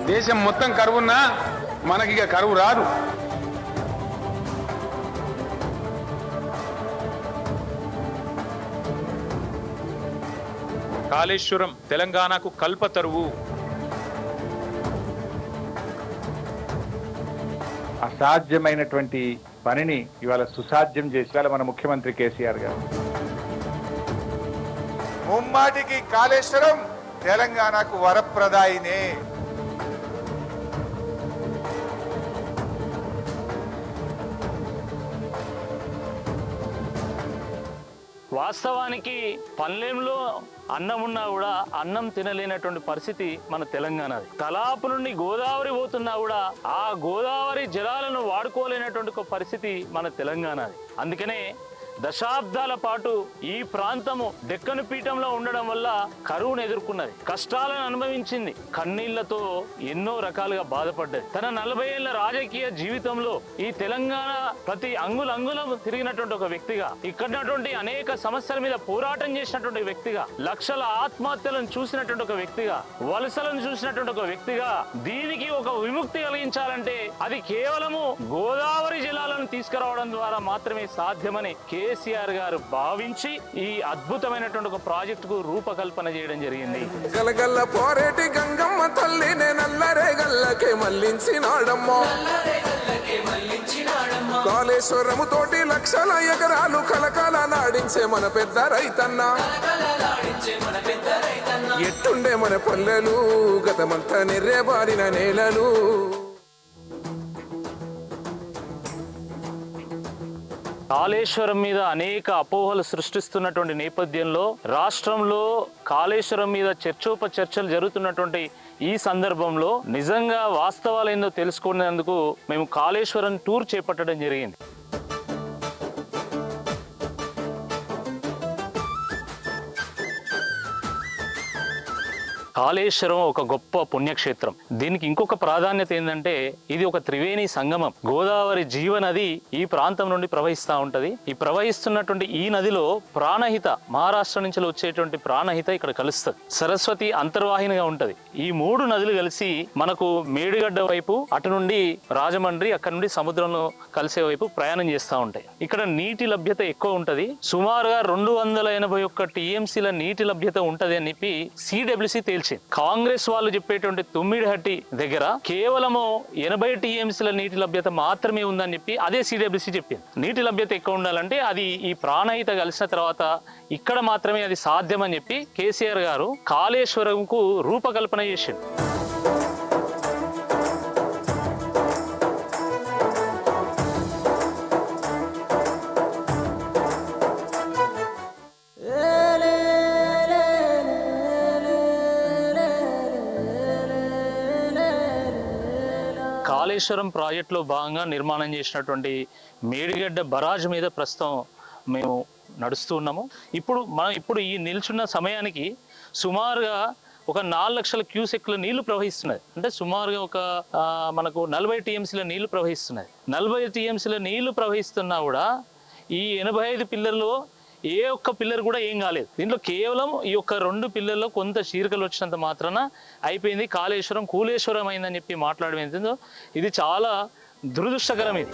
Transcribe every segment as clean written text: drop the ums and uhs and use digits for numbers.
దేశం మొత్తం కరువున్నా మనకిక కరువు రాదు. కాళేశ్వరం తెలంగాణకు కల్పతరువు. అసాధ్యమైనటువంటి పనిని ఇవాళ సుసాధ్యం చేసి ఇవాళ మన ముఖ్యమంత్రి కేసీఆర్ గారు. ముమ్మాటికి కాళేశ్వరం తెలంగాణకు వరప్రదాయినే. వాస్తవానికి పల్లెంలో అన్నం ఉన్నా కూడా అన్నం తినలేనటువంటి పరిస్థితి మన తెలంగాణది. తలాపు నుండి గోదావరి పోతున్నా కూడా ఆ గోదావరి జలాలను వాడుకోలేనటువంటి ఒక పరిస్థితి మన తెలంగాణది. అందుకనే దశాబ్దాల పాటు ఈ ప్రాంతము డెక్కను పీఠంలో ఉండడం వల్ల కరువును ఎదుర్కొన్నది, కష్టాలను అనుభవించింది, కన్నీళ్లతో ఎన్నో రకాలుగా బాధపడ్డది. తన 40 ఏళ్ల రాజకీయ జీవితంలో ఈ తెలంగాణ ప్రతి అంగుళం తిరిగినటువంటి ఒక వ్యక్తిగా, ఇక్కడటువంటి అనేక సమస్యల మీద పోరాటం చేసినటువంటి వ్యక్తిగా, లక్షల ఆత్మహత్యలను చూసినటువంటి ఒక వ్యక్తిగా, వలసలను చూసినటువంటి ఒక వ్యక్తిగా, దీనికి ఒక విముక్తి కలిగించాలంటే అది కేవలము గోదావరి జలాలను తీసుకురావడం ద్వారా మాత్రమే సాధ్యమని కేసీఆర్ గారు భావించి ఈ అద్భుతమైనటువంటి ఒక ప్రాజెక్టుకు రూపకల్పన చేయడం జరిగింది. గలగల్ల పోరేటి గంగమ్మ తల్లినే నల్లరే గల్లకే మల్లించినాడమ్మా. కాళేశ్వరము తోటి లక్షల ఎకరాలు కలకాల నాడించే మన పెద్ద రైతన్న. ఎట్టుండే మన పల్లెలు గతమంతా నిర్రేబారిన నేలలు. కాళేశ్వరం మీద అనేక అపోహలు సృష్టిస్తున్నటువంటి నేపథ్యంలో రాష్ట్రంలో కాళేశ్వరం మీద చర్చోపచర్చలు జరుగుతున్నటువంటి ఈ సందర్భంలో నిజంగా వాస్తవాలు ఏందో తెలుసుకునేందుకు మేము కాళేశ్వరం టూర్ చేపట్టడం జరిగింది. కాళేశ్వరం ఒక గొప్ప పుణ్యక్షేత్రం. దీనికి ఇంకొక ప్రాధాన్యత ఏంటంటే ఇది ఒక త్రివేణి సంగమం. గోదావరి జీవనది ఈ ప్రాంతం నుండి ప్రవహిస్తూ ఉంటది. ఈ ప్రవహిస్తున్నటువంటి ఈ నదిలో ప్రాణహిత, మహారాష్ట్ర నుంచి వచ్చేటువంటి ప్రాణహిత ఇక్కడ కలుస్తుంది. సరస్వతి అంతర్వాహినిగా ఉంటది. ఈ 3 నదులు కలిసి మనకు మేడిగడ్డ వైపు, అటు నుండి రాజమండ్రి, అక్కడ నుండి సముద్రంలో కలిసే వైపు ప్రయాణం చేస్తూ ఉంటాయి. ఇక్కడ నీటి లభ్యత ఎక్కువ ఉంటది. సుమారుగా 281 టీఎంసీల నీటి లభ్యత ఉంటది అని చెప్పి సిడబ్ల్యూసీ తేల్చింది. కాంగ్రెస్ వాళ్ళు చెప్పేటువంటి తుమ్మిడిహట్టి దగ్గర కేవలము 80 టీఎంసీల నీటి లభ్యత మాత్రమే ఉందని చెప్పి అదే సిడబ్ల్యూసీ చెప్పింది. నీటి లభ్యత ఎక్కువ ఉండాలంటే అది ఈ ప్రాణహిత కలిసిన తర్వాత ఇక్కడ మాత్రమే అది సాధ్యమని చెప్పి కేసీఆర్ గారు కాళేశ్వరంకు రూపకల్పన చేసింది. కాళేశ్వరం ప్రాజెక్టులో భాగంగా నిర్మాణం చేసినటువంటి మేడిగడ్డ బరాజ్ మీద ప్రస్తుతం మేము నడుస్తూ ఉన్నాము. ఇప్పుడు ఈ నిల్చున్న సమయానికి సుమారుగా ఒక 4 లక్షల క్యూసెక్ల నీళ్లు ప్రవహిస్తున్నది. అంటే సుమారుగా ఒక మనకు 40 టీఎంసీల నీళ్లు ప్రవహిస్తున్నది. 40 టీఎంసీల నీళ్లు ప్రవహిస్తున్నా కూడా ఈ 85 పిల్లర్లో ఏ ఒక్క పిల్లర్ కూడా ఏం కాలేదు. దీంట్లో కేవలం ఈ యొక్క 2 పిల్లర్లో కొంత చీరికలు వచ్చినంత మాత్రాన అయిపోయింది. కాళేశ్వరం కూలేశ్వరం అయిందని చెప్పి మాట్లాడడం ఏంటో ఇది చాలా దురదృష్టకరం. ఇది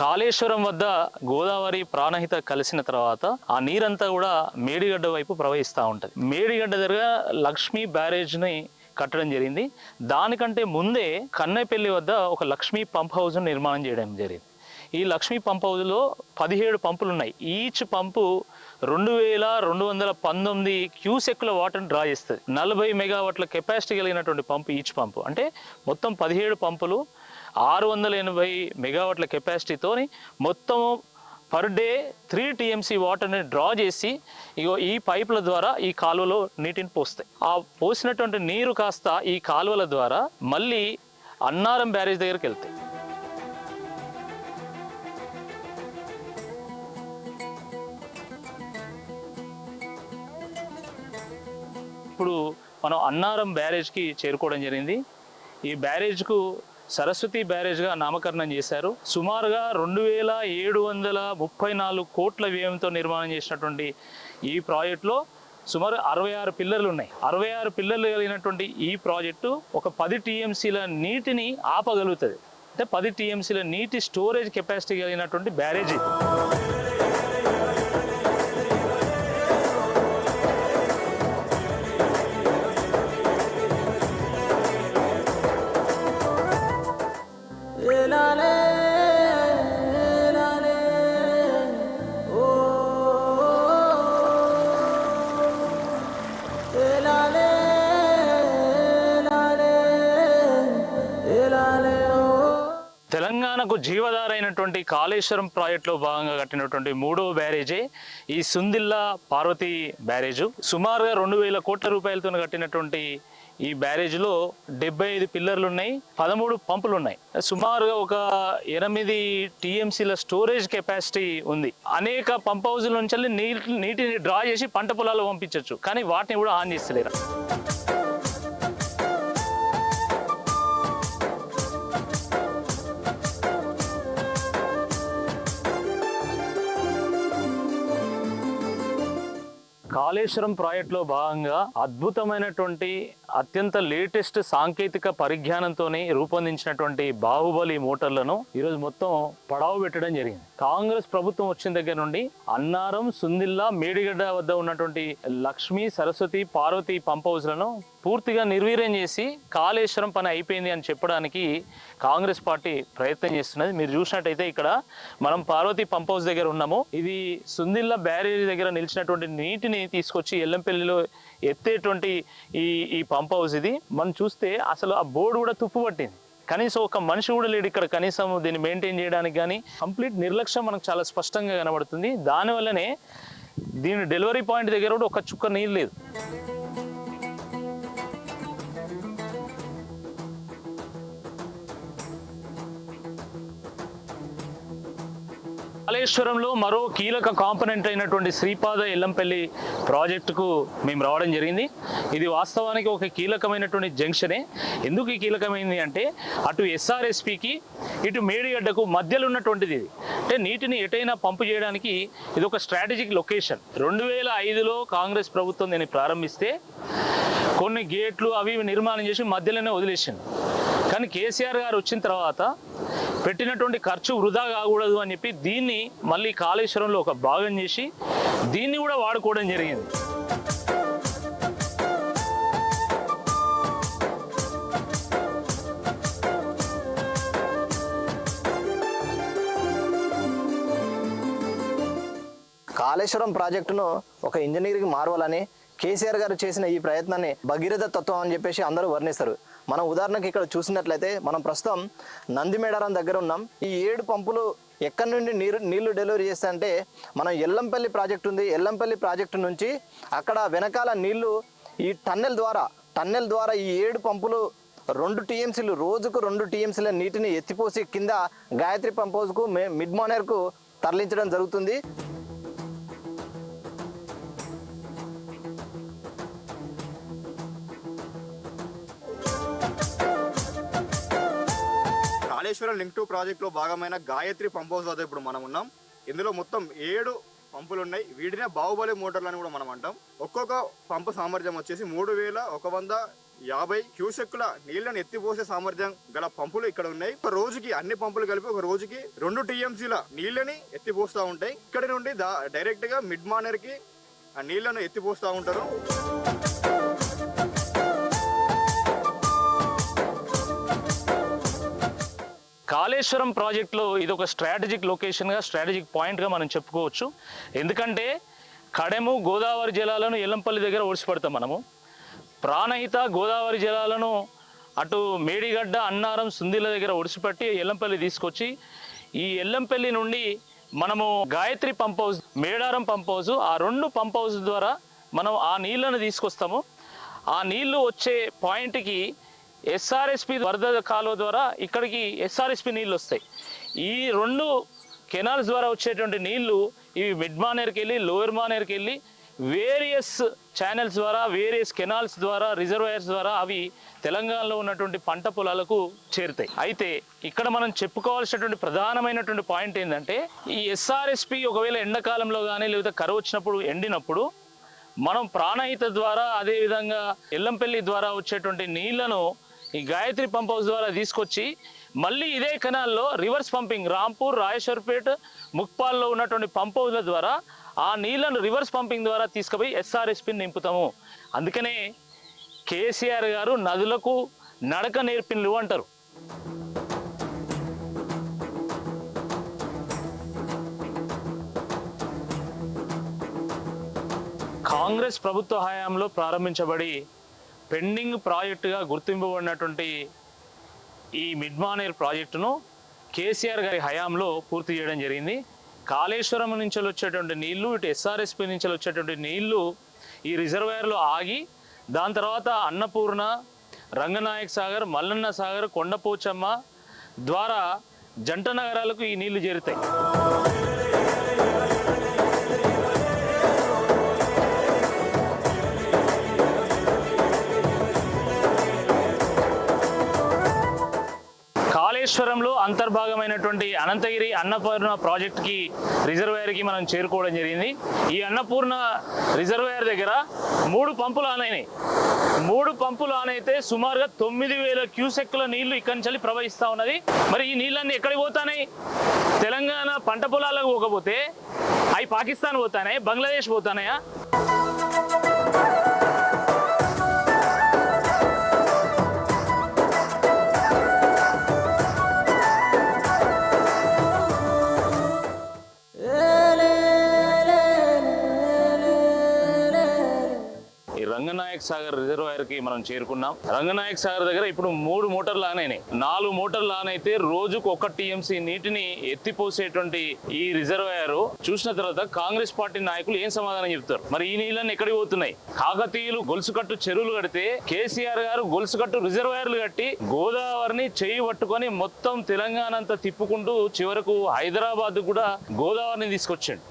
కాళేశ్వరం వద్ద గోదావరి ప్రాణహిత కలిసిన తర్వాత ఆ నీరంతా కూడా మేడిగడ్డ వైపు ప్రవహిస్తూ ఉంటుంది. మేడిగడ్డ దగ్గర లక్ష్మీ బ్యారేజ్ని కట్టడం జరిగింది. దానికంటే ముందే కన్నెపల్లి వద్ద ఒక లక్ష్మీ పంప్ హౌస్ నిర్మాణం చేయడం జరిగింది. ఈ లక్ష్మీ పంప్ హౌస్లో 17 పంపులు ఉన్నాయి. ఈచ్ పంపు 2219 క్యూసెక్ల వాటర్ని డ్రా చేస్తుంది. 40 మెగావాట్ల కెపాసిటీ కలిగినటువంటి పంపు ఈచ్ పంపు. అంటే మొత్తం 17 పంపులు 680 మెగావాట్ల కెపాసిటీతో మొత్తము పర్ డే 3 టీఎంసీ వాటర్ని డ్రా చేసి ఈ పైపుల ద్వారా ఈ కాలువలో నీటిని పోస్తాయి. ఆ పోసినటువంటి నీరు కాస్త ఈ కాలువల ద్వారా మళ్ళీ అన్నారం బ్యారేజ్ దగ్గరికి వెళ్తాయి. ఇప్పుడు మనం అన్నారం బ్యారేజ్కి చేరుకోవడం జరిగింది. ఈ బ్యారేజ్కు సరస్వతి బ్యారేజ్గా నామకరణం చేశారు. సుమారుగా 2734 కోట్ల వ్యయంతో నిర్మాణం చేసినటువంటి ఈ ప్రాజెక్టులో సుమారు 66 పిల్లర్లు ఉన్నాయి. 66 పిల్లర్లు కలిగినటువంటి ఈ ప్రాజెక్టు ఒక 10 టీఎంసీల నీటిని ఆపగలుగుతుంది. అంటే 10 టీఎంసీల నీటి స్టోరేజ్ కెపాసిటీ కలిగినటువంటి బ్యారేజ్ ఇది. తెలంగాణకు జీవధారైనటువంటి కాళేశ్వరం ప్రాజెక్టులో భాగంగా కట్టినటువంటి 3వ బ్యారేజే ఈ సుందిల్లా పార్వతి బ్యారేజు. సుమారుగా 2000 కోట్ల రూపాయలతో కట్టినటువంటి ఈ బ్యారేజ్లో 75 పిల్లర్లు ఉన్నాయి, 13 పంపులు ఉన్నాయి. సుమారుగా ఒక 8 టీఎంసీల స్టోరేజ్ కెపాసిటీ ఉంది. అనేక పంప్ హౌజుల నుంచి నీటిని డ్రా చేసి పంట పొలాలు పంపించవచ్చు, కానీ వాటిని కూడా ఆన్ చేస్తలేరు. కాళేశ్వరం ప్రాజెక్టులో భాగంగా అద్భుతమైనటువంటి అత్యంత లేటెస్ట్ సాంకేతిక పరిజ్ఞానంతోనే రూపొందించినటువంటి బాహుబలి మోటార్లను ఈరోజు మొత్తం పడావు పెట్టడం జరిగింది. కాంగ్రెస్ ప్రభుత్వం వచ్చిన దగ్గర నుండి అన్నారం, సుందిల్లా, మేడిగడ్డ వద్ద ఉన్నటువంటి లక్ష్మీ, సరస్వతి, పార్వతి పంప్ హౌస్లను పూర్తిగా నిర్వీర్యం చేసి కాళేశ్వరం పని అయిపోయింది అని చెప్పడానికి కాంగ్రెస్ పార్టీ ప్రయత్నం చేస్తున్నది. మీరు చూసినట్టయితే ఇక్కడ మనం పార్వతి పంప్ హౌస్ దగ్గర ఉన్నాము. ఇది సుందిల్లా బ్యారేజ్ దగ్గర నిలిచినటువంటి నీటిని తీసుకొచ్చి ఎల్లంపల్లిలో ఎత్తేటువంటి ఈ పంప్ హౌస్ ఇది. మనం చూస్తే అసలు ఆ బోర్డు కూడా తుప్పు పట్టింది. కనీసం ఒక మనిషి కూడా లేడు ఇక్కడ కనీసం దీన్ని మెయింటైన్ చేయడానికి. కానీ కంప్లీట్ నిర్లక్ష్యం మనకు చాలా స్పష్టంగా కనబడుతుంది. దానివల్లనే దీని డెలివరీ పాయింట్ దగ్గర కూడా ఒక చుక్క నీళ్ళు లేదు. కాళేశ్వరంలో మరో కీలక కాంపోనెంట్ అయినటువంటి శ్రీపాద ఎల్లంపల్లి ప్రాజెక్టుకు మేము రావడం జరిగింది. ఇది వాస్తవానికి ఒక కీలకమైనటువంటి జంక్షనే. ఎందుకు ఈ కీలకమైంది అంటే అటు ఎస్ఆర్ఎస్పికి ఇటు మేడిగడ్డకు మధ్యలో ఉన్నటువంటిది ఇది. అంటే నీటిని ఎటైనా పంపు చేయడానికి ఇది ఒక స్ట్రాటజిక్ లొకేషన్. 2005లో కాంగ్రెస్ ప్రభుత్వం దీన్ని ప్రారంభిస్తే కొన్ని గేట్లు అవి నిర్మాణం చేసి మధ్యలోనే వదిలేసింది. కానీ కేసీఆర్ గారు వచ్చిన తర్వాత పెట్టినటువంటి ఖర్చు వృధా కాకూడదు అని చెప్పి దీన్ని మళ్ళీ కాళేశ్వరంలో ఒక భాగం చేసి దీన్ని కూడా వాడుకోవడం జరిగింది. కాళేశ్వరం ప్రాజెక్టును ఒక ఇంజనీరింగ్ మార్వలని కేసీఆర్ గారు చేసిన ఈ ప్రయత్నాన్ని భగీరథ తత్వం అని చెప్పేసి అందరూ వర్ణిస్తారు. మనం ఉదాహరణకి ఇక్కడ చూసినట్లయితే మనం ప్రస్తుతం నందిమేడారం దగ్గర ఉన్నాం. ఈ 7 పంపులు ఎక్కడి నుండి నీళ్లు డెలివరీ చేస్తాయంటే మనం ఎల్లంపల్లి ప్రాజెక్టు ఉంది. ఎల్లంపల్లి ప్రాజెక్టు నుంచి అక్కడ వెనకాల నీళ్లు ఈ టన్నెల్ ద్వారా ఈ 7 పంపులు 2 టీఎంసీలు రోజుకు 2 టీఎంసీల నీటిని ఎత్తిపోసి కింద గాయత్రి పంప్ హౌస్కు మిడ్ మానేర్కు తరలించడం జరుగుతుంది. కాళేశ్వరం లింక్ 2 ప్రాజెక్టులో భాగమైన గాయత్రి పంప్ హౌస్ వద్ద ఇప్పుడు మనం ఉన్నాం. ఇందులో మొత్తం 7 పంపులు ఉన్నాయి. వీటినే బాహుబలి మోటార్లు అని కూడా మనం అంటాం. ఒక్కొక్క పంపు సామర్థ్యం వచ్చేసి 3150 క్యూసెక్కుల నీళ్లను ఎత్తిపోసే సామర్థ్యం గల పంపులు ఇక్కడ ఉన్నాయి. ఒక రోజుకి అన్ని పంపులు కలిపి ఒక రోజుకి 2 టీఎంసీల నీళ్ళని ఎత్తిపోస్తూ ఉంటాయి. ఇక్కడ నుండి డైరెక్ట్ గా మిడ్ మానేర్ కి ఆ నీళ్లను ఎత్తిపోస్తూ ఉంటారు. కాళేశ్వరం ప్రాజెక్టులో ఇది ఒక స్ట్రాటజిక్ లొకేషన్గా, స్ట్రాటజిక్ పాయింట్గా మనం చెప్పుకోవచ్చు. ఎందుకంటే కడెము గోదావరి జలాలను ఎల్లంపల్లి దగ్గర ఓడిసిపడతాం మనము. ప్రాణహిత గోదావరి జలాలను అటు మేడిగడ్డ, అన్నారం, సుందిల దగ్గర ఒడిసిపట్టి ఎల్లంపల్లి తీసుకొచ్చి ఈ ఎల్లంపల్లి నుండి మనము Gayatri pump house, Medaram pump house, ఆ 2 పంప్ హౌస్ ద్వారా మనం ఆ నీళ్లను తీసుకొస్తాము. ఆ నీళ్లు వచ్చే పాయింట్కి ఎస్ఆర్ఎస్పి వరద కాలువ ద్వారా ఇక్కడికి ఎస్ఆర్ఎస్పి నీళ్ళు వస్తాయి. ఈ 2 కెనాల్స్ ద్వారా వచ్చేటువంటి నీళ్లు ఇవి మిడ్ మానేర్కి వెళ్ళి లోయర్ మానేర్కి వెళ్ళి వేరియస్ ఛానల్స్ ద్వారా, వేరియస్ కెనాల్స్ ద్వారా, రిజర్వాయర్స్ ద్వారా అవి తెలంగాణలో ఉన్నటువంటి పంట పొలాలకు చేరుతాయి. అయితే ఇక్కడ మనం చెప్పుకోవాల్సినటువంటి ప్రధానమైనటువంటి పాయింట్ ఏంటంటే, ఈ ఎస్ఆర్ఎస్పి ఒకవేళ ఎండాకాలంలో కానీ లేకపోతే కరువు వచ్చినప్పుడు ఎండినప్పుడు మనం ప్రాణహిత ద్వారా, అదేవిధంగా ఎల్లంపల్లి ద్వారా వచ్చేటువంటి నీళ్లను ఈ గాయత్రి పంప్ హౌస్ ద్వారా తీసుకొచ్చి మళ్ళీ ఇదే కెనాల్లో రివర్స్ పంపింగ్ రాంపూర్, రాయేశ్వర్పేట్, ముక్పాల్లో ఉన్నటువంటి పంప్ హౌస్ల ద్వారా ఆ నీళ్లను రివర్స్ పంపింగ్ ద్వారా తీసుకుపోయి ఎస్ఆర్ఎస్పిని నింపుతాము. అందుకనే కేసీఆర్ గారు నదులకు నడక నేర్పిన్లు అంటారు. కాంగ్రెస్ ప్రభుత్వ హయాంలో ప్రారంభించబడి పెండింగ్ ప్రాజెక్టుగా గుర్తింపబడినటువంటి ఈ మిడ్మానేర్ ప్రాజెక్టును కేసీఆర్ గారి హయాంలో పూర్తి చేయడం జరిగింది. కాళేశ్వరం నుంచి వచ్చేటువంటి నీళ్లు, ఇటు ఎస్ఆర్ఎస్పి నుంచి వచ్చేటువంటి నీళ్లు ఈ రిజర్వాయర్లో ఆగి దాని తర్వాత అన్నపూర్ణ, రంగనాయక్ సాగర్, మల్లన్న సాగర్, కొండపోచమ్మ ద్వారా జంట నగరాలకు ఈ నీళ్లు చేరుతాయి. కాళేశ్వరంలో అంతర్భాగమైనటువంటి అనంతగిరి అన్నపూర్ణ ప్రాజెక్టుకి రిజర్వాయర్కి మనం చేరుకోవడం జరిగింది. ఈ అన్నపూర్ణ రిజర్వాయర్ దగ్గర 3 పంపులు ఆన్ అయినాయి. 3 పంపులు ఆన్ అయితే సుమారుగా 9,000 క్యూసెక్కుల నీళ్లు ఇక్కడి నుంచి ప్రవహిస్తూ ఉన్నది. మరి ఈ నీళ్ళన్నీ ఎక్కడికి పోతాయి? తెలంగాణ పంట పొలాలకు పోకపోతే అవి పాకిస్తాన్ పోతానే, బంగ్లాదేశ్ పోతానయా? రంగనాయక్ సాగర్ రిజర్వాయర్ కి మనం చేరుకున్నాం. రంగనాయక్ సాగర్ దగ్గర ఇప్పుడు 3 మోటార్లు ఆన్ అయినాయి. 4 మోటార్లు ఆన్ అయితే రోజుకు 1 టీఎంసీ నీటిని ఎత్తిపోసేటువంటి ఈ రిజర్వాయర్ చూసిన తర్వాత కాంగ్రెస్ పార్టీ నాయకులు ఏం సమాధానం చెప్తారు? మరి ఈ నీళ్ళని ఎక్కడికి పోతున్నాయి? కాకతీయులు గొలుసుకట్టు చెరువులు కడితే కేసీఆర్ గారు గొలుసుకట్టు రిజర్వాయర్లు కట్టి గోదావరిని చేయి పట్టుకొని మొత్తం తెలంగాణ అంతా తిప్పుకుంటూ చివరకు హైదరాబాద్ కూడా గోదావరిని తీసుకొచ్చాడు.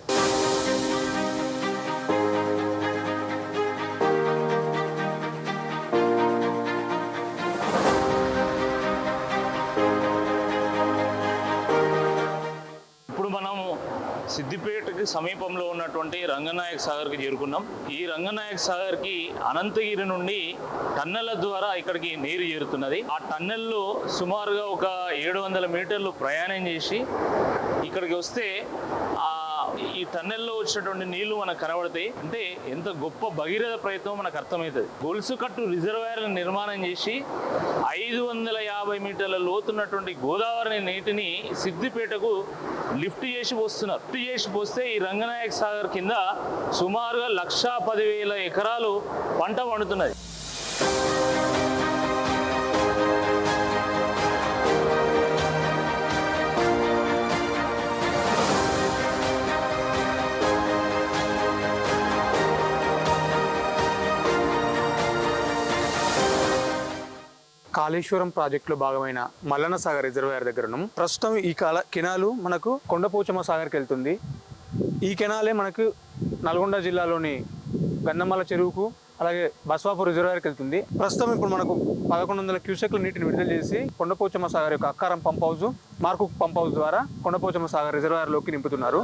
సిద్దిపేటకి సమీపంలో ఉన్నటువంటి రంగనాయక్ సాగర్కి చేరుకున్నాం. ఈ రంగనాయక్ సాగర్కి అనంతగిరి నుండి టన్నెల ద్వారా ఇక్కడికి నీరు చేరుతున్నది. ఆ టన్నెల్లో సుమారుగా ఒక 700 మీటర్లు ప్రయాణం చేసి ఇక్కడికి వస్తే ఈ టన్నెల్లో వచ్చినటువంటి నీళ్లు మనకు కనబడతాయి. అంటే ఎంత గొప్ప భగీరథ ప్రయత్నం మనకు అర్థమవుతుంది. గొలుసుకట్టు రిజర్వాయర్లను నిర్మాణం చేసి 550 మీటర్ల లోతున్నటువంటి గోదావరి నీటిని సిద్దిపేటకు లిఫ్ట్ చేసి పోస్తున్నారు. లిఫ్ట్ చేసి పోస్తే ఈ రంగనాయక్ సాగర్ కింద సుమారుగా 1,10,000 ఎకరాలు పంట పండుతున్నది. కాళేశ్వరం ప్రాజెక్టులో భాగమైన మల్లన్న సాగర్ రిజర్వాయర్ దగ్గర ఉన్నాం. ప్రస్తుతం ఈ కెనాలు మనకు కొండపోచమ్మ సాగర్కి వెళ్తుంది. ఈ కెనాలే మనకు నల్గొండ జిల్లాలోని గన్నమల్ల చెరువుకు అలాగే బస్వాపూర్ రిజర్వాయర్కి వెళ్తుంది. ప్రస్తుతం ఇప్పుడు మనకు 1100 క్యూసెక్ల నీటిని విడుదల చేసి కొండపోచమ్మ సాగర్ యొక్క Akkaram pump house, Markook pump house ద్వారా కొండపోచమ్మ సాగర్ రిజర్వాయర్లోకి నింపుతున్నారు.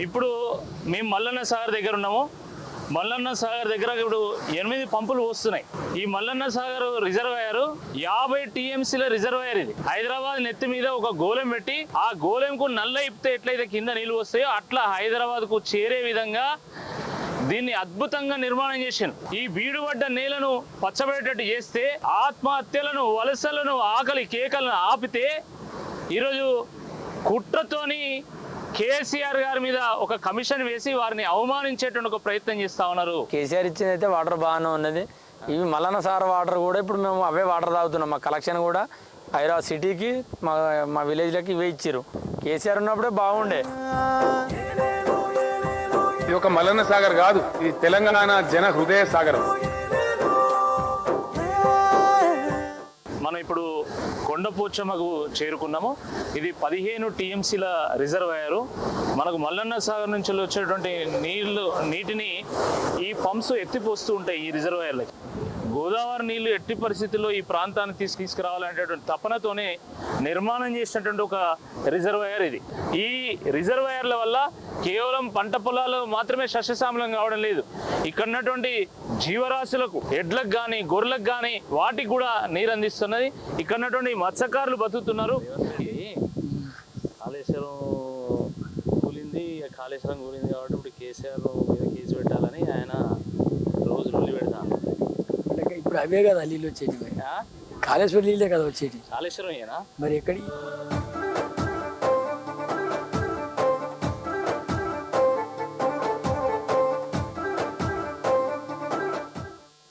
ఇప్పుడు మేము మల్లన్న సాగర్ దగ్గర ఉన్నాము. మల్లన్న సాగర్ దగ్గర ఇప్పుడు 8 పంపులు వస్తున్నాయి. ఈ మల్లన్న సాగర్ రిజర్వాయర్ 50 టీఎంసీల రిజర్వాయర్. ఇది హైదరాబాద్ నెత్తి మీద ఒక గోళం పెట్టి ఆ గోళంకు నల్ల ఇప్పితే ఎట్లయితే కింద నీళ్ళు వస్తాయో అట్లా హైదరాబాద్కు చేరే విధంగా దీన్ని అద్భుతంగా నిర్మాణం చేశాను. ఈ బీడుబడ్డ నేలను పచ్చబడేటట్టు చేస్తే, ఆత్మహత్యలను, వలసలను, ఆకలి కేకలను ఆపితే ఈరోజు కుట్రతోని కేసీఆర్ గారి మీద ఒక కమిషన్ వేసి వారిని అవమానించేటువంటి ఒక ప్రయత్నం చేస్తా ఉన్నారు. కేసీఆర్ ఇచ్చింది అయితే వాటర్ బాగానే ఉన్నది. ఇవి మల్లన్న సాగర్ వాటర్ కూడా ఇప్పుడు మేము అవే వాటర్ తాగుతున్నాం. మా కలెక్షన్ కూడా హైదరాబాద్ సిటీకి మా విలేజ్లకి ఇవే ఇచ్చారు. కేసీఆర్ ఉన్నప్పుడే బాగుండే. ఇది ఒక మల్లన్న సాగర్ కాదు, ఇది తెలంగాణ జన హృదయ సాగరం. మనం ఇప్పుడు కొండపోచమ్మకు చేరుకున్నాము. ఇది 15 టీఎంసీల రిజర్వాయరు. మనకు మల్లన్న సాగర్ నుంచి వచ్చేటువంటి నీటిని ఈ పంప్స్ ఎత్తిపోస్తూ ఉంటాయి ఈ రిజర్వాయర్లకి. గోదావరి నీళ్లు ఎట్టి పరిస్థితుల్లో ఈ ప్రాంతాన్ని తీసుకురావాలనేటటువంటి తపనతోనే నిర్మాణం చేసినటువంటి ఒక రిజర్వాయర్ ఇది. ఈ రిజర్వాయర్ల వల్ల కేవలం పంట పొలాలు మాత్రమే సస్యశ్యామలం కావడం లేదు, ఇక్కడ ఉన్నటువంటి జీవరాశులకు, ఎడ్లకు కానీ గొర్రెలకు కానీ వాటికి కూడా నీరు అందిస్తున్నది. ఇక్కడ ఉన్నటువంటి మత్స్యకారులు బతుకుతున్నారు. కాళేశ్వరం కూలింది, కాళేశ్వరం కూలింది కాబట్టి ఇప్పుడు కేసీఆర్ మీద కేసు పెట్టాలని ఆయన రోజు రుల్లి పెడతాను. ఇప్పుడు అవే కదా నీళ్ళు వచ్చేటి, కాళేశ్వరం నీళ్ళే కదా వచ్చేటి. కాళేశ్వరం ఏనా మరి ఎక్కడి?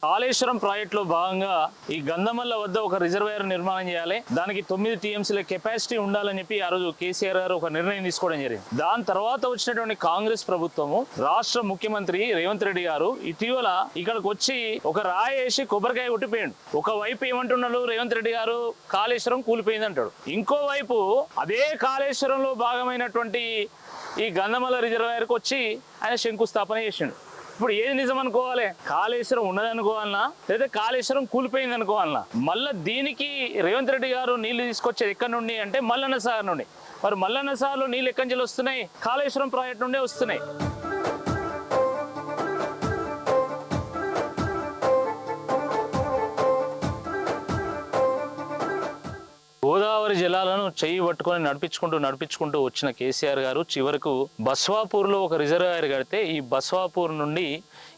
కాళేశ్వరం ప్రాజెక్టులో భాగంగా ఈ గంధమల్ల వద్ద ఒక రిజర్వాయర్ నిర్మాణం చేయాలి, దానికి 9 టీఎంసీల కెపాసిటీ ఉండాలని చెప్పి ఆ రోజు కేసీఆర్ గారు ఒక నిర్ణయం తీసుకోవడం జరిగింది. దాని తర్వాత వచ్చినటువంటి కాంగ్రెస్ ప్రభుత్వము, రాష్ట్ర ముఖ్యమంత్రి రేవంత్ రెడ్డి గారు ఇటీవల ఇక్కడికి వచ్చి ఒక రాయి వేసి కొబ్బరికాయ కొట్టిపోయాడు. ఒకవైపు ఏమంటున్నారు రేవంత్ రెడ్డి గారు, కాళేశ్వరం కూలిపోయింది అంటాడు. ఇంకోవైపు అదే కాళేశ్వరంలో భాగమైనటువంటి ఈ గంధమల్ల రిజర్వాయర్కి వచ్చి ఆయన శంకుస్థాపన చేసిండు. ఇప్పుడు ఏది నిజం అనుకోవాలి? కాళేశ్వరం ఉన్నదనుకోవాలన్నా లేదా కాళేశ్వరం కూలిపోయింది అనుకోవాలన్నా? మళ్ళీ దీనికి రేవంత్ రెడ్డి గారు నీళ్లు తీసుకొచ్చేది ఎక్కడి నుండి అంటే మల్లన్న సాగర్ నుండి. మరి మల్లన్న సాగర్లో నీళ్ళు ఎక్కడి నుంచి వస్తున్నాయి? కాళేశ్వరం ప్రాజెక్ట్ నుండే వస్తున్నాయి. గోదావరి జలాలను చెయ్యి పట్టుకొని నడిపించుకుంటూ వచ్చిన కేసీఆర్ గారు చివరకు బస్వాపూర్లో ఒక రిజర్వాయర్ కడితే ఈ బస్వాపూర్ నుండి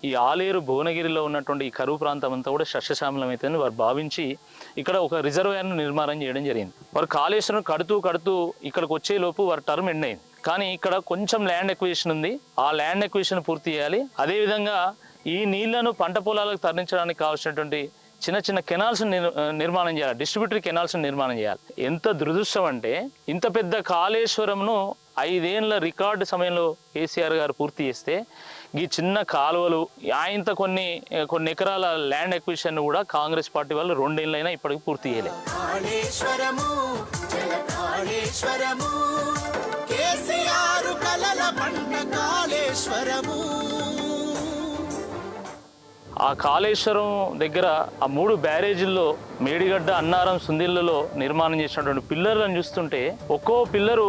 ఈ ఆలేరు భువనగిరిలో ఉన్నటువంటి ఈ కరువు ప్రాంతం అంతా కూడా సస్యశ్యామలం అవుతుందని వారు భావించి ఇక్కడ ఒక రిజర్వాయర్ను నిర్మాణం చేయడం జరిగింది. వారు కాళేశ్వరం కడుతూ ఇక్కడికి వచ్చేలోపు వారి టర్మ్ ఎండ్ అయింది. కానీ ఇక్కడ కొంచెం ల్యాండ్ ఎక్విజిషన్ ఉంది, ఆ ల్యాండ్ ఎక్విజిషన్ పూర్తి చేయాలి. అదేవిధంగా ఈ నీళ్లను పంట పొలాలకు తరలించడానికి కావాల్సినటువంటి చిన్న కెనాల్స్ నిర్మాణం చేయాలి, డిస్ట్రిబ్యూటరీ కెనాల్స్ నిర్మాణం చేయాలి. ఎంత దురదృష్టం అంటే ఇంత పెద్ద కాళేశ్వరంను 5 ఏళ్ల రికార్డు సమయంలో కేసీఆర్ గారు పూర్తి చేస్తే ఈ చిన్న కాలువలు ఆయంత కొన్ని ఎకరాల ల్యాండ్ ఎక్విజిషన్ కూడా కాంగ్రెస్ పార్టీ వాళ్ళు 2 ఏళ్ళైనా ఇప్పటికి పూర్తి చేయలేదు. ఆ కాళేశ్వరం దగ్గర ఆ 3 బ్యారేజీల్లో మేడిగడ్డ, అన్నారం, సుందిళ్లలో నిర్మాణం చేసినటువంటి పిల్లర్లను చూస్తుంటే ఒక్కో పిల్లరు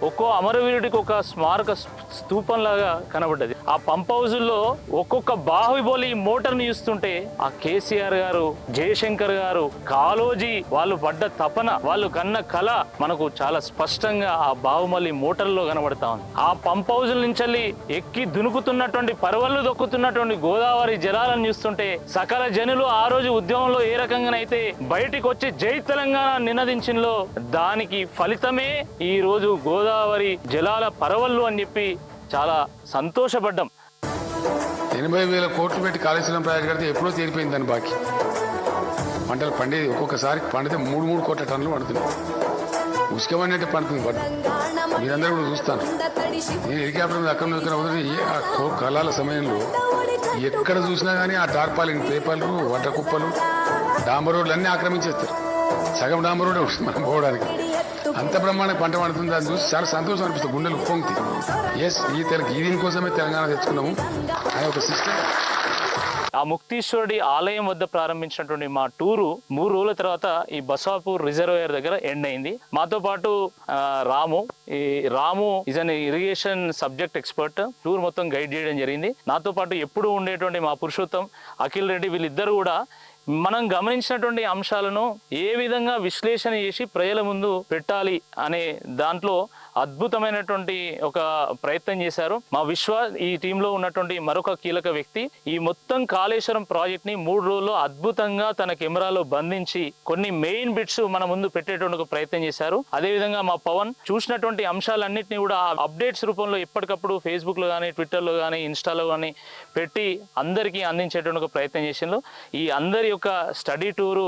ఒక్కో అమరవీరుడికి ఒక స్మారక స్తూపంలాగా కనబడ్డది. ఆ పంప్ హౌజుల్లో ఒక్కొక్క బాహుబలి మోటార్ని చూస్తుంటే ఆ కేసీఆర్ గారు, జయశంకర్ గారు, కాళోజీ వాళ్ళు పడ్డ తపన, వాళ్ళు కన్న కళ మనకు చాలా స్పష్టంగా ఆ బాహుబలి మోటార్లో కనబడతా ఉంది. ఆ పంప్ హౌజుల నుంచి ఎక్కి దునుకుతున్నటువంటి, పరవళ్ళు దొక్కుతున్నటువంటి గోదావరి జలాలను చూస్తుంటే సకల జనులు ఆ రోజు ఉద్యమంలో ఏ రకంగానైతే బయటికి వచ్చి జై తెలంగాణ నినదించిందో దానికి ఫలితమే ఈ రోజు గోదావరి జలాల పరవళ్ళు అని చెప్పి చాలా సంతోషపడ్డాం. 80,000 కోట్లు పెట్టి కాళేశ్వరం ప్రాజెక్ట్ కడితే ఎప్పుడో తీరిపోయింది దాని బాకీ. పంటలు పండేది ఒక్కొక్కసారి పండితే 3 కోట్ల టన్నులు పండుతున్నాయి. ఉసుకమన్నట్టే పండుతుంది పంట. మీరందరూ కూడా చూస్తాను. నేను హెలికాప్టర్ మీద అక్కడ వదిలి ఆ కళాల సమయంలో ఎక్కడ చూసినా కానీ ఆ టార్పాలిన్ పేపర్లు, వడ్డ కుప్పలు, డాంబర్ రోడ్లు అన్నీ ఆక్రమించేస్తారు. సగం డాంబర్ రోడ్డే ఉంటుంది మనం పోవడానికి. అంత బ్రహ్మాండంగా పంట పండుతుంది. దాన్ని చూసి చాలా సంతోషం అనిపిస్తుంది, గుండెలు ఉప్పొంగుతాయి. ఎస్, ఈ దీనికోసమే తెలంగాణ తెచ్చుకున్నాము అనే ఒక సిస్టమ్. ఆ ముక్తీశ్వరుడి ఆలయం వద్ద ప్రారంభించినటువంటి మా టూరు 3 రోజుల తర్వాత ఈ బస్వాపూర్ రిజర్వాయర్ దగ్గర ఎండ్ అయింది. మాతో పాటు Ramu is an irrigation subject expert, tour మొత్తం గైడ్ చేయడం జరిగింది. నాతో పాటు ఎప్పుడు ఉండేటువంటి మా పురుషోత్తం, అఖిల్ రెడ్డి, వీళ్ళిద్దరు కూడా మనం గమనించినటువంటి అంశాలను ఏ విధంగా విశ్లేషణ చేసి ప్రజల ముందు పెట్టాలి అనే దాంట్లో అద్భుతమైనటువంటి ఒక ప్రయత్నం చేశారు. మా విశ్వ ఈ టీంలో ఉన్నటువంటి మరొక కీలక వ్యక్తి ఈ మొత్తం కాళేశ్వరం ప్రాజెక్ట్ ని 3 రోజుల్లో అద్భుతంగా తన కెమెరాలో బంధించి కొన్ని మెయిన్ బిట్స్ మన ముందు పెట్టేటువంటి ఒక ప్రయత్నం చేశారు. అదేవిధంగా మా పవన్ చూసినటువంటి అంశాలన్నింటినీ కూడా అప్డేట్స్ రూపంలో ఎప్పటికప్పుడు ఫేస్బుక్ లో కానీ, ట్విట్టర్లో కానీ, ఇన్స్టాలో కానీ పెట్టి అందరికీ అందించేటువంటి ఒక ప్రయత్నం చేసిండ్రు. ఈ అందరి యొక్క స్టడీ టూరు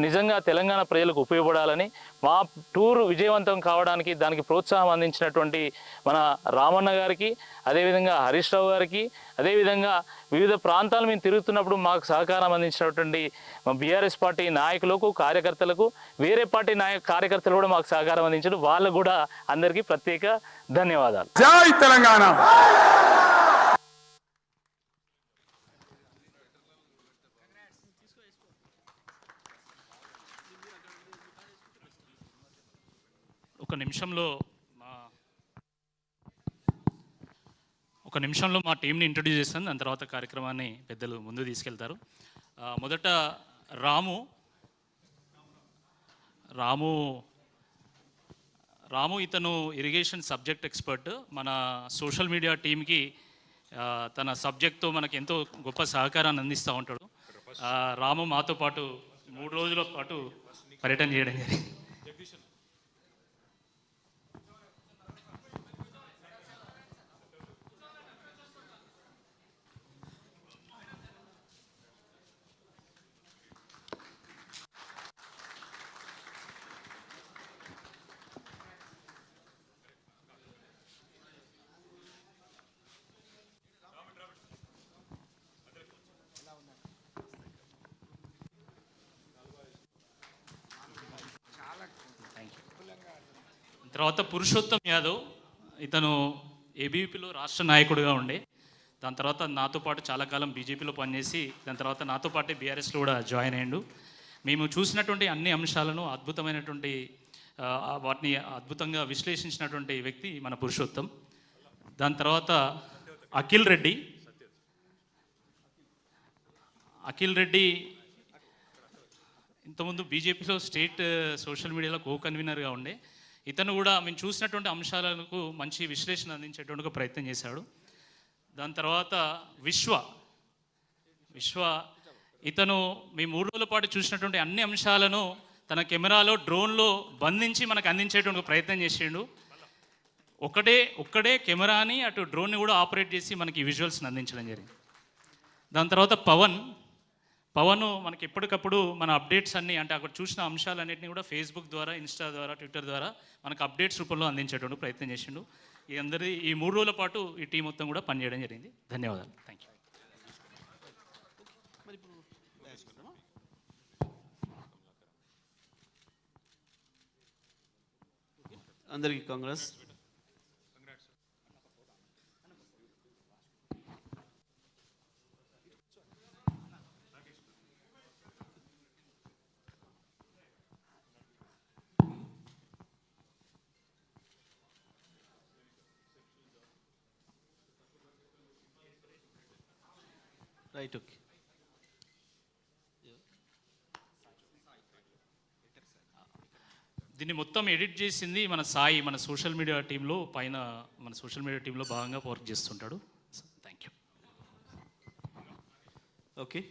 నిజంగా తెలంగాణ ప్రజలకు ఉపయోగపడాలని మా టూరు విజయవంతం కావడానికి దానికి ప్రోత్సాహం అందించినటువంటి మన రామన్న గారికి, అదేవిధంగా హరీష్ రావు గారికి, అదేవిధంగా వివిధ ప్రాంతాలు మేము తిరుగుతున్నప్పుడు మాకు సహకారం అందించినటువంటి మా బీఆర్ఎస్ పార్టీ నాయకులకు, కార్యకర్తలకు, వేరే పార్టీ కార్యకర్తలు కూడా మాకు సహకారం అందించారు. వాళ్ళకు కూడా అందరికీ ప్రత్యేక ధన్యవాదాలు. జై తెలంగాణ. ఒక నిమిషంలో మా టీంని ఇంట్రడ్యూస్ చేస్తాను. దాని తర్వాత కార్యక్రమాన్ని పెద్దలు ముందు తీసుకెళ్తారు. మొదట రాము ఇతను ఇరిగేషన్ సబ్జెక్ట్ ఎక్స్పర్ట్. మన సోషల్ మీడియా టీంకి తన సబ్జెక్ట్తో మనకు ఎంతో గొప్ప సహకారాన్ని అందిస్తూ ఉంటాడు. రాము మాతో పాటు 3 రోజుల పాటు పర్యటన చేయడం జరిగింది. తర్వాత పురుషోత్తం యాదవ్, ఇతను ఏబీవీపీలో రాష్ట్ర నాయకుడిగా ఉండే, దాని తర్వాత నాతో పాటు చాలా కాలం బీజేపీలో పనిచేసి దాని తర్వాత నాతో పాటే బీఆర్ఎస్లో కూడా జాయిన్ అయ్యిండు. మేము చూసినటువంటి అన్ని అంశాలను అద్భుతమైనటువంటి వాటిని అద్భుతంగా విశ్లేషించినటువంటి వ్యక్తి మన పురుషోత్తం. దాని తర్వాత అఖిల్ రెడ్డి ఇంతకుముందు బీజేపీలో స్టేట్ సోషల్ మీడియాలో కో కన్వీనర్గా ఉండే. ఇతను కూడా మేము చూసినటువంటి అంశాలకు మంచి విశ్లేషణ అందించేటువంటి ఒక ప్రయత్నం చేశాడు. దాని తర్వాత విశ్వ ఇతను మేము 3 రోజుల పాటు చూసినటువంటి అన్ని అంశాలను తన కెమెరాలో డ్రోన్లో బంధించి మనకు అందించేటువంటి ప్రయత్నం చేసిండు. ఒక్కడే కెమెరాని అటు డ్రోన్ని కూడా ఆపరేట్ చేసి మనకి విజువల్స్ని అందించడం జరిగింది. దాని తర్వాత పవన్ మనకి ఎప్పటికప్పుడు మన అప్డేట్స్ అన్నీ, అంటే అక్కడ చూసిన అంశాలన్నింటినీ కూడా ఫేస్బుక్ ద్వారా, ఇన్స్టా ద్వారా, ట్విట్టర్ ద్వారా మనకు అప్డేట్స్ రూపంలో అందించేటువంటి ప్రయత్నం చేసిండు. ఈ 3 రోజుల పాటు ఈ టీం మొత్తం కూడా పనిచేయడం జరిగింది. ధన్యవాదాలు. Thank you. అందరికీ కాంగ్రెస్. Right, okay. దీన్ని మొత్తం ఎడిట్ చేసింది మన సాయి, మన సోషల్ మీడియా టీంలో భాగంగా వర్క్ చేస్తుంటాడు. Thank you. ఓకే.